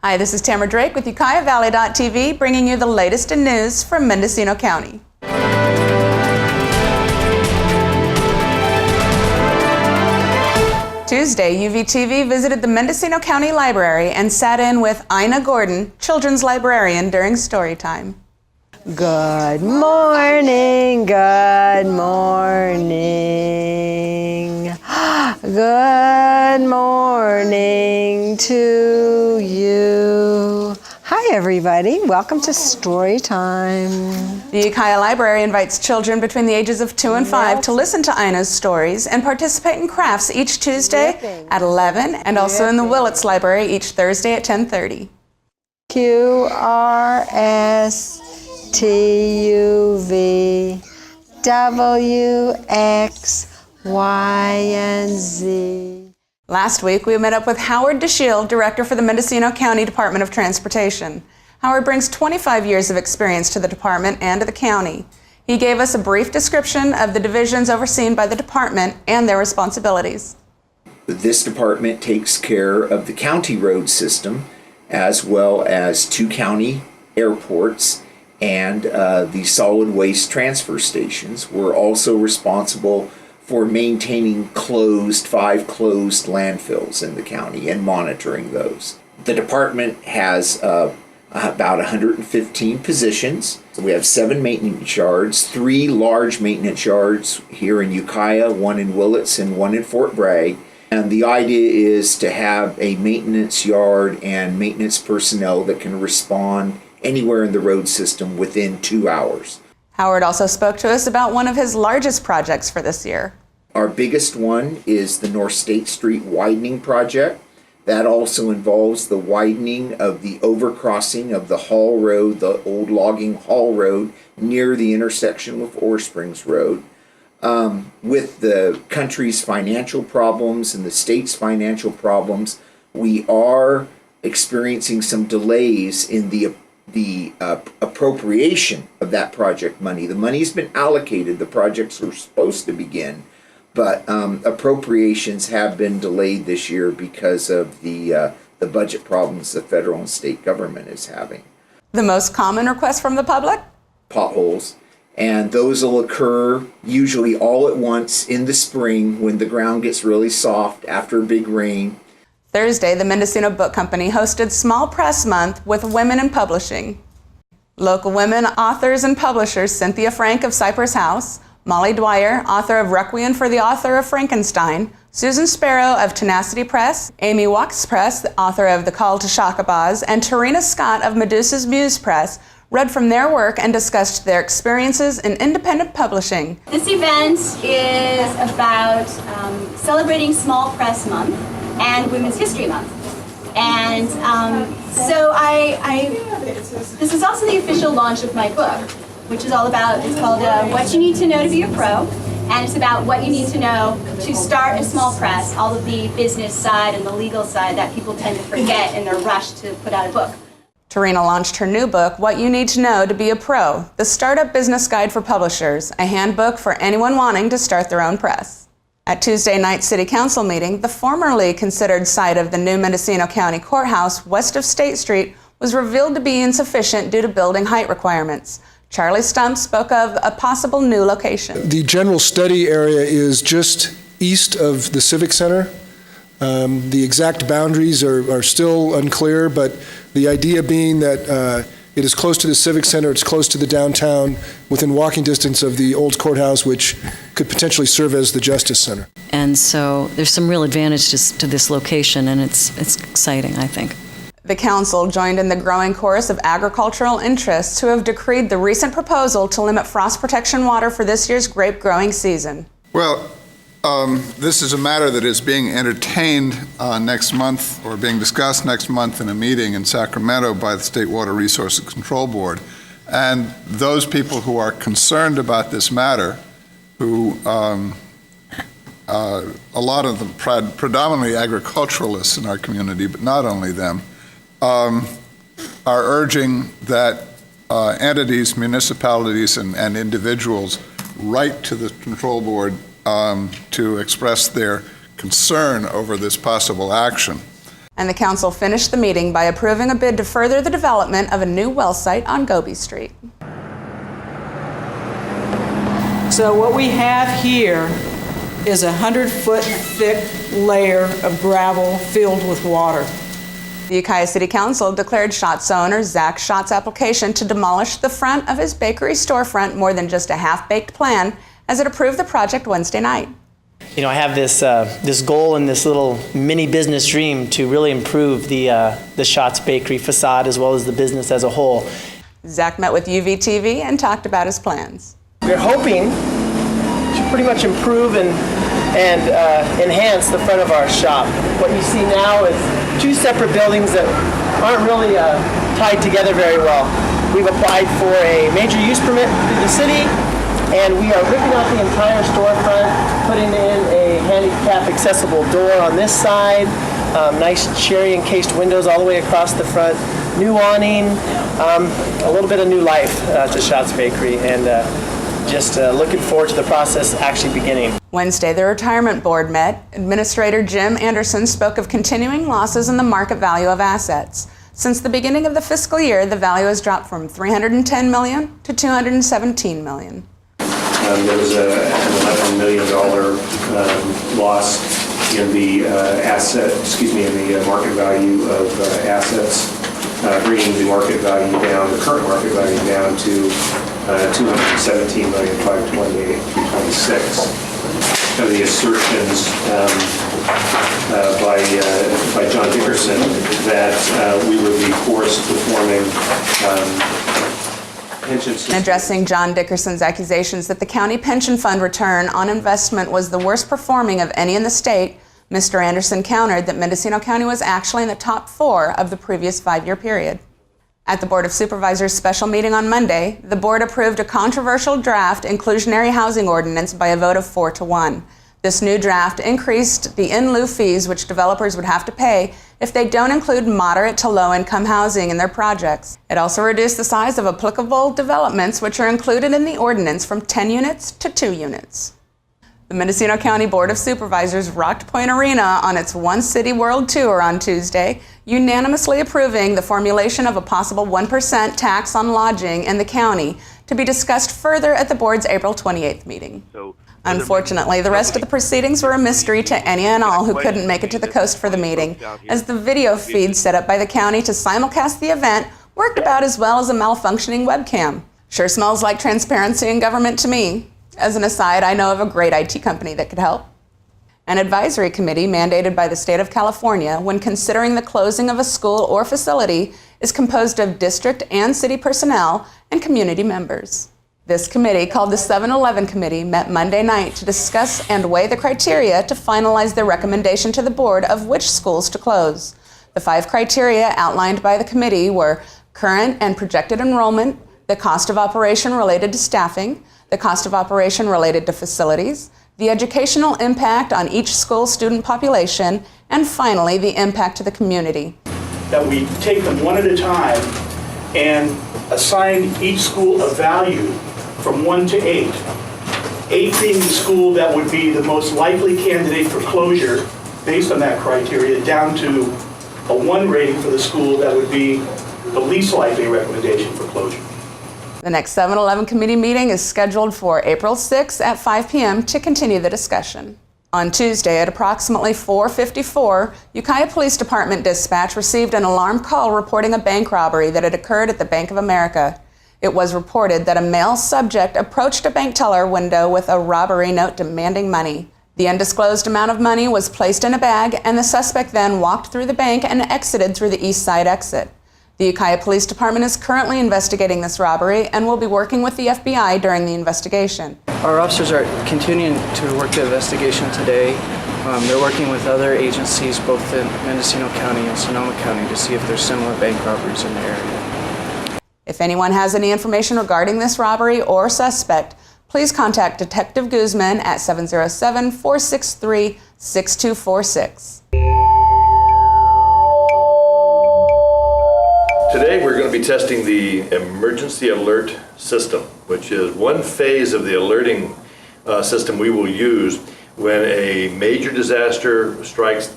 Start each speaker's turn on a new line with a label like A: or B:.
A: Hi, this is Tamara Drake with UkiahValley.tv, bringing you the latest in news from Mendocino County. Tuesday, UVTV visited the Mendocino County Library and sat in with Ina Gordon, children's librarian, during story time.
B: Good morning, good morning, good morning to you. Hi everybody, welcome to Story Time.
A: The Ukiah Library invites children between the ages of 2 and 5 to listen to Ina's stories and participate in crafts each Tuesday at 11 and also in the Willits Library each Thursday at 10:30.
B: QRSTUVWXYZ.
A: Last week, we met up with Howard DeShield, Director for the Mendocino County Department of Transportation. Howard brings 25 years of experience to the department and to the county. He gave us a brief description of the divisions overseen by the department and their responsibilities.
C: This department takes care of the county road system, as well as 2 county airports and the solid waste transfer stations. We're also responsible for maintaining 5 closed landfills in the county and monitoring those. The department has about 115 positions. So we have 7 maintenance yards, 3 large maintenance yards here in Ukiah, 1 in Willits and 1 in Fort Bragg. And the idea is to have a maintenance yard and maintenance personnel that can respond anywhere in the road system within 2 hours.
A: Howard also spoke to us about one of his largest projects for this year.
C: Our biggest one is the North State Street widening project. That also involves the widening of the overcrossing of the Hall Road, the old logging Hall Road, near the intersection with Ore Springs Road. With the country's financial problems and the state's financial problems, we are experiencing some delays in the appropriation of that project money. The money's been allocated, the projects are supposed to begin, but appropriations have been delayed this year because of the budget problems the federal and state government is having.
A: The most common request from the public?
C: Potholes. And those will occur usually all at once in the spring when the ground gets really soft after a big rain.
A: Thursday, the Mendocino Book Company hosted Small Press Month with women in publishing. Local women, authors, and publishers Cynthia Frank of Cypress House, Molly Dwyer, author of Requiem for the Author of Frankenstein, Susan Sparrow of Tenacity Press, Amy Wax Press, the author of The Call to Shakabaz, and Tarina Scott of Medusa's Muse Press, read from their work and discussed their experiences in independent publishing.
D: This event is about celebrating Small Press Month and Women's History Month. And so this is also the official launch of my book, which is all about, it's called What You Need to Know to Be a Pro. And it's about what you need to know to start a small press, all of the business side and the legal side that people tend to forget in their rush to put out a book.
A: Tarina launched her new book, What You Need to Know to Be a Pro, the Startup Business Guide for Publishers, a handbook for anyone wanting to start their own press. At Tuesday night's City Council meeting, the formerly considered site of the new Mendocino County Courthouse west of State Street was revealed to be insufficient due to building height requirements. Charlie Stump spoke of a possible new location.
E: The general study area is just east of the Civic Center. The exact boundaries are still unclear, but the idea being that it is close to the Civic Center, it's close to the downtown, within walking distance of the old courthouse, which could potentially serve as the Justice Center.
F: And so there's some real advantages to this location, and it's exciting, I think.
A: The council joined in the growing chorus of agricultural interests who have decreed the recent proposal to limit frost protection water for this year's grape growing season.
G: Well, this is a matter that is being entertained next month, or being discussed next month in a meeting in Sacramento by the State Water Resources Control Board. And those people who are concerned about this matter, who a lot of them predominantly agriculturalists in our community, but not only them, are urging that entities, municipalities, and individuals write to the control board to express their concern over this possible action.
A: And the council finished the meeting by approving a bid to further the development of a new well site on Goby Street.
H: So what we have here is a 100-foot thick layer of gravel filled with water.
A: The Ukiah City Council declared Schatz owner Zach Schatz's application to demolish the front of his bakery storefront more than just a half-baked plan as it approved the project Wednesday night.
I: You know, I have this goal and this little mini business dream to really improve the Schatz Bakery facade as well as the business as a whole.
A: Zach met with UVTV and talked about his plans.
I: We're hoping to pretty much improve and enhance the front of our shop. What you see now is two separate buildings that aren't really tied together very well. We've applied for a major use permit through the city, and we are ripping out the entire storefront, putting in a handicap accessible door on this side, nice cherry encased windows all the way across the front, new awning, a little bit of new life to Schatz Bakery, and just looking forward to the process actually beginning.
A: Wednesday, the retirement board met. Administrator Jim Anderson spoke of continuing losses in the market value of assets. Since the beginning of the fiscal year, the value has dropped from $310 million to $217 million.
J: There was an $11 million loss in the in the market value of assets, bringing the market value down, the current market value down to $217,528,326. Of the assertions by John Dickerson that we would be forced performing pension systems.
A: Addressing John Dickerson's accusations that the county pension fund return on investment was the worst performing of any in the state, Mr. Anderson countered that Mendocino County was actually in the top 4 of the previous 5-year period. At the Board of Supervisors' special meeting on Monday, the board approved a controversial draft inclusionary housing ordinance by a vote of 4-1. This new draft increased the in-lieu fees which developers would have to pay if they don't include moderate to low-income housing in their projects. It also reduced the size of applicable developments which are included in the ordinance from 10 units to 2 units. The Mendocino County Board of Supervisors rocked Point Arena on its One City World Tour on Tuesday, unanimously approving the formulation of a possible 1% tax on lodging in the county to be discussed further at the board's April 28th meeting. Unfortunately, the rest of the proceedings were a mystery to any and all who couldn't make it to the coast for the meeting, as the video feed set up by the county to simulcast the event worked about as well as a malfunctioning webcam. Sure smells like transparency in government to me. As an aside, I know of a great IT company that could help. An advisory committee mandated by the state of California when considering the closing of a school or facility is composed of district and city personnel and community members. This committee, called the 7-Eleven Committee, met Monday night to discuss and weigh the criteria to finalize their recommendation to the board of which schools to close. The 5 criteria outlined by the committee were current and projected enrollment, the cost of operation related to staffing, the cost of operation related to facilities, the educational impact on each school student population, and finally, the impact to the community.
K: That we take them one at a time and assign each school a value from 1 to 8. 8 being the school that would be the most likely candidate for closure based on that criteria, down to a 1 rating for the school that would be the least likely recommendation for closure.
A: The next 7-Eleven committee meeting is scheduled for April 6 at 5 p.m. to continue the discussion. On Tuesday at approximately 4:54, Ukiah Police Department dispatch received an alarm call reporting a bank robbery that had occurred at the Bank of America. It was reported that a male subject approached a bank teller window with a robbery note demanding money. The undisclosed amount of money was placed in a bag, and the suspect then walked through the bank and exited through the east side exit. The Ukiah Police Department is currently investigating this robbery and will be working with the FBI during the investigation.
L: Our officers are continuing to work the investigation today. They're working with other agencies, both in Mendocino County and Sonoma County, to see if there's similar bank robberies in the area.
A: If anyone has any information regarding this robbery or suspect, please contact Detective Guzman at 707-463-6246.
J: Today we're going to be testing the emergency alert system, which is one phase of the alerting system we will use when a major disaster strikes